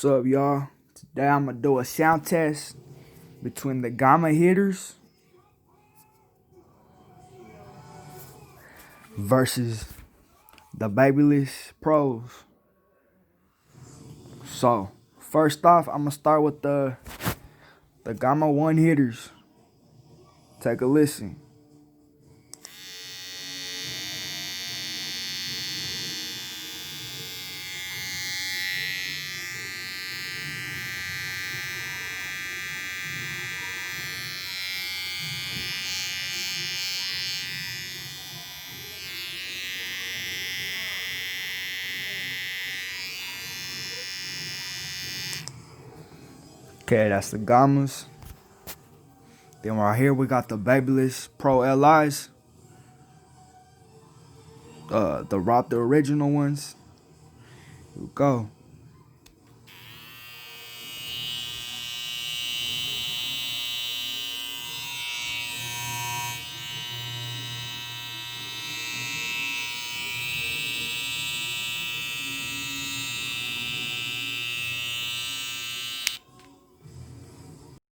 What's up, y'all? Today I'm gonna do a sound test between the Gamma hitters versus the Babyliss Pros. So, first off, I'm gonna start with the Gamma 1 hitters. Take a listen. Okay, that's the Gammas. Then right here we got the Babyliss Pro LIs. The original ones. Here we go.